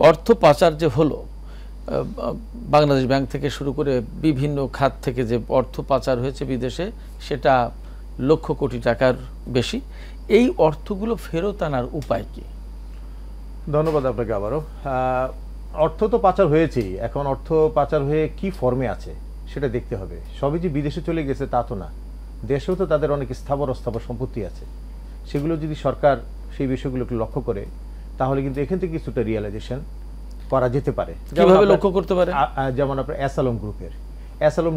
অর্থ পাচার যে হলো, বাংলাদেশ ব্যাংক থেকে শুরু করে বিভিন্ন খাত থেকে যে অর্থ পাচার হয়েছে বিদেশে, সেটা লক্ষ কোটি টাকার বেশি। এই অর্থগুলো ফেরত আনার উপায় কি? ধন্যবাদ আপনাকে আবারও। অর্থ তো পাচার হয়েছেই, এখন অর্থ পাচার হয়ে কি ফর্মে আছে সেটা দেখতে হবে। সবই যে বিদেশে চলে গেছে তা তো না, দেশেও তো তাদের অনেক স্থাবর অস্থাবর সম্পত্তি আছে। সেগুলো যদি সরকার সেই বিষয়গুলোকে লক্ষ্য করে, তাহলে কিন্তু এখান থেকে কিছুটা রিয়েলাইজেশন করা যেতে পারে। কিভাবে লক্ষ্য করতে পারে? যেমন আপনার অ্যাসালম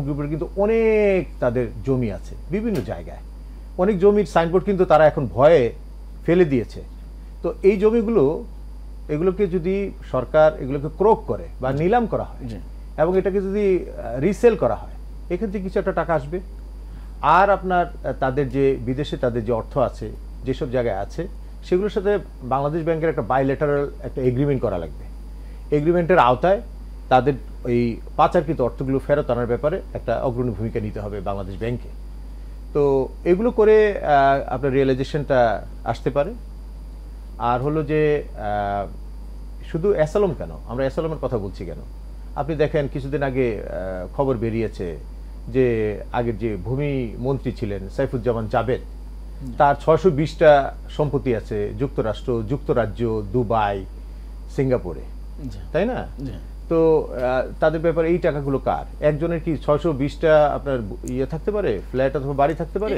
গ্রুপের কিন্তু অনেক তাদের জমি আছে বিভিন্ন জায়গায়, অনেক জমির সাইনবোর্ড কিন্তু তারা এখন ভয়ে ফেলে দিয়েছে। তো এই এগুলোকে যদি সরকার এগুলোকে ক্রোক করে বা নিলাম করা হয় এবং এটাকে যদি রিসেল করা হয়, এখান থেকে কিছু একটা টাকা আসবে। আর আপনার তাদের যে বিদেশে তাদের যে অর্থ আছে, যেসব জায়গায় আছে, সেগুলোর সাথে বাংলাদেশ ব্যাংকের একটা বাইলেটারাল একটা এগ্রিমেন্ট করা লাগবে। এগ্রিমেন্টের আওতায় তাদের ওই পাচারকৃত অর্থগুলো ফেরত আনার ব্যাপারে একটা অগ্রণী ভূমিকা নিতে হবে বাংলাদেশ ব্যাংকে। তো এগুলো করে আপনার রিয়েলাইজেশনটা আসতে পারে। আর হলো যে শুধু অ্যাসালম কেন, আমরা অ্যাসালমের কথা বলছি কেন, আপনি দেখেন কিছুদিন আগে খবর বেরিয়েছে যে আগের যে ভূমি মন্ত্রী ছিলেন সাইফুজ্জামান জাবেদ, তার 620টা সম্পত্তি আছে যুক্তরাষ্ট্র, যুক্তরাজ্য, দুবাই, সিঙ্গাপুরে, তাই না? তো তাদের ব্যাপারে এই টাকাগুলো কার? একজনের কি 620টা আপনার ইয়ে থাকতে পারে, ফ্ল্যাট অথবা বাড়ি থাকতে পারে?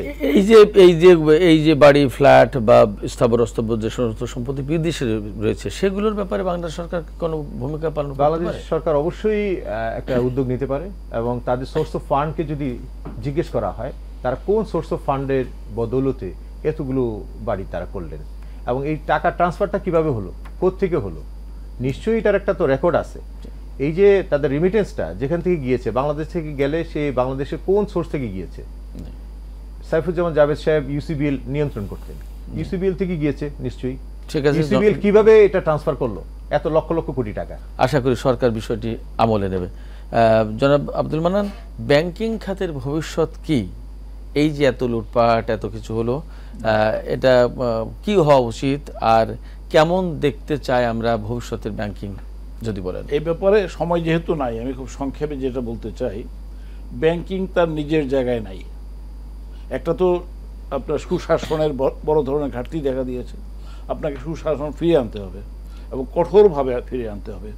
এই যে বাড়ি, ফ্ল্যাট বা স্থাবর অস্থাবর যে সমস্ত সম্পত্তি বিদেশে রয়েছে, সেগুলোর ব্যাপারে বাংলাদেশ সরকার কোনো ভূমিকা পালন করতে পারে? বাংলাদেশ সরকার অবশ্যই একটা উদ্যোগ নিতে পারে এবং তাদের সোর্স অফ ফান্ডকে যদি জিজ্ঞেস করা হয়, তারা কোন সোর্স অফ ফান্ডের বদৌলতে এতগুলো বাড়ি তারা করলেন এবং এই টাকা ট্রান্সফারটা কিভাবে হলো, কোত্থেকে হলো, নিশ্চয়ই এটার একটা তো রেকর্ড আছে। এই যে তাদের রিমিটেন্সটা যেখান থেকে গিয়েছে, বাংলাদেশ থেকে গেলে সে বাংলাদেশের কোন সোর্স থেকে গিয়েছে? সাইফুজ্জামান জাভেদ সাহেব ইউসিবিএল নিয়ন্ত্রণ করতেন, ইউসিবিএল থেকে গিয়েছে নিশ্চয়ই। ইউসিবিএল কিভাবে এটা ট্রান্সফার করলো এত লক্ষ লক্ষ কোটি টাকা? আশা করি সরকার বিষয়টি আমলে নেবে। জনাব আব্দুল মান্নান, ব্যাংকিং খাতের ভবিষ্যৎ কি? এই যে এত লুটপাট, এত কিছু হলো, এটা কি হওয়া উচিত আর কেমন দেখতে চাই আমরা ভবিষ্যতের ব্যাংকিং, যদি বলেন। এই ব্যাপারে সময় যেহেতু নাই, আমি খুব সংক্ষেপে যেটা বলতে চাই, ব্যাংকিং তার নিজের জায়গায় নাই। একটা তো আপনার সুশাসনের বড় ধরনের ঘাটতি দেখা দিয়েছে। আপনাকে সুশাসন ফিরিয়ে আনতে হবে এবং কঠোরভাবে ফিরিয়ে আনতে হবে।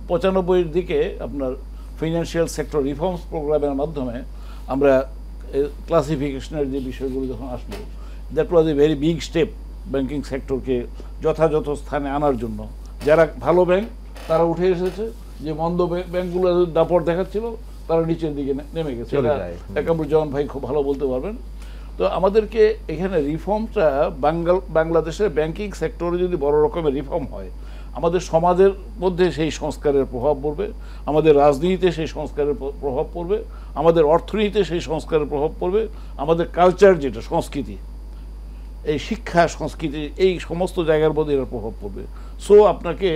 95-এর দিকে আপনার ফিনান্সিয়াল সেক্টর রিফর্মস প্রোগ্রামের মাধ্যমে আমরা ক্লাসিফিকেশনের যে বিষয়গুলো যখন আসলো, that was a very big step banking সেক্টরকে যথাযথ স্থানে আনার জন্য। যারা ভালো ব্যাংক তারা উঠে এসেছে, যে মন্দ ব্যাংকগুলো দাপট দেখাচ্ছিল তারা নিচের দিকে নেমে গেছে। কামরুজ্জামান ভাই খুব ভালো বলতে পারবেন। তো আমাদেরকে এখানে রিফর্মটা বাংলাদেশের ব্যাংকিং সেক্টরে যদি বড় রকমের রিফর্ম হয়, আমাদের সমাজের মধ্যে সেই সংস্কারের প্রভাব পড়বে, আমাদের রাজনীতিতে সেই সংস্কারের প্রভাব পড়বে, আমাদের অর্থনীতিতে সেই সংস্কারের প্রভাব পড়বে, আমাদের কালচার যেটা সংস্কৃতি, এই শিক্ষা সংস্কৃতি, এই সমস্ত জায়গার মধ্যে এর প্রভাব পড়বে। সো আপনাকে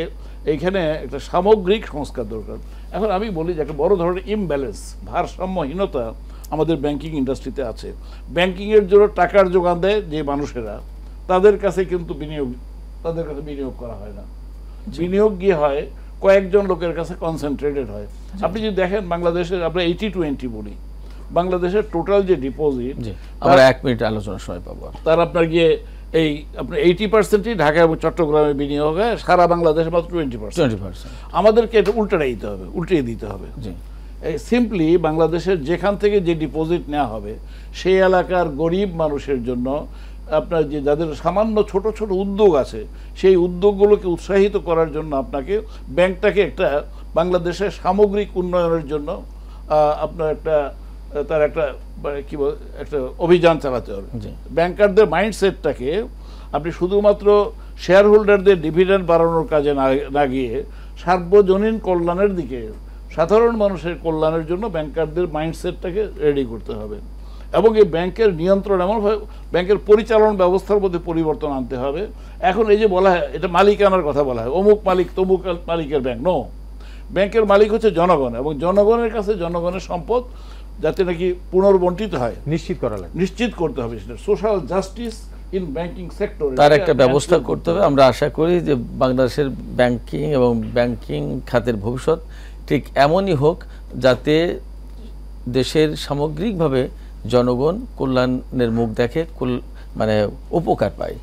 এইখানে একটা সামগ্রিক সংস্কার দরকার। এখন আমি বলি যে একটা বড় ধরনের ইমব্যালেন্স, ভারসাম্যহীনতা আমাদের ব্যাংকিং ইন্ডাস্ট্রিতে আছে। ব্যাংকিংয়ের জন্য টাকার যোগান দেয় যে মানুষেরা, তাদের কাছে কিন্তু বিনিয়োগ করা হয় না। বিনিয়োগ গিয়ে হয় কয়েকজন লোকের কাছে কনসেন্ট্রেটেড হয়। আপনি যদি দেখেন বাংলাদেশের, আমরা 80-20 বলি, বাংলাদেশের টোটাল যে ডিপোজিট, আমরা 1 মিনিট আলোচনার সময় পাবো, তার আপনার গিয়ে এই আপনার 80%ই ঢাকা এবং চট্টগ্রামে বিনিয়োগ হয়, সারা বাংলাদেশে মাত্র 20%। আমাদেরকে এটা উল্টে দিতে হবে। এই সিম্পলি বাংলাদেশের যেখান থেকে যে ডিপোজিট নেওয়া হবে, সেই এলাকার গরিব মানুষের জন্য, আপনার যে যাদের সামান্য ছোট ছোট উদ্যোগ আছে, সেই উদ্যোগগুলোকে উৎসাহিত করার জন্য আপনাকে ব্যাংকটাকে একটা বাংলাদেশের সামগ্রিক উন্নয়নের জন্য আপনার তার একটা কি বল একটা অভিযান চালাতে হবে। ব্যাংকারদের মাইন্ডসেটটাকে আপনি শুধুমাত্র শেয়ার হোল্ডারদের ডিভিডেন্ড বাড়ানোর কাজে না গিয়ে সার্বজনীন কল্যাণের দিকে, সাধারণ মানুষের কল্যাণের জন্য ব্যাংকারদের মাইন্ডসেটটাকে রেডি করতে হবে। এবং এই ব্যাংকের নিয়ন্ত্রণ এমনভাবে, ব্যাংকের পরিচালন ব্যবস্থার মধ্যে পরিবর্তন আনতে হবে। এখন এই যে বলা হয়, এটা মালিকানার কথা বলা হয়, অমুক মালিক তমুক মালিকের ব্যাংক, নো, ব্যাংকের মালিক হচ্ছে জনগণ, এবং জনগণের কাছে জনগণের সম্পদ যাতে নাকি পুনর্বণ্টিত হয় নিশ্চিত করা লাগে, নিশ্চিত করতে হবে। সেটা social justice in banking sector, তার একটা ব্যবস্থা করতে হবে। আমরা আশা করি যে বাংলাদেশের ব্যাংকিং এবং ব্যাংকিং খাতের ভবিষ্যৎ ঠিক এমনই হোক যাতে দেশের সামগ্রিকভাবে জনগণ কল্যাণের মুখ দেখে, মানে উপকার পায়।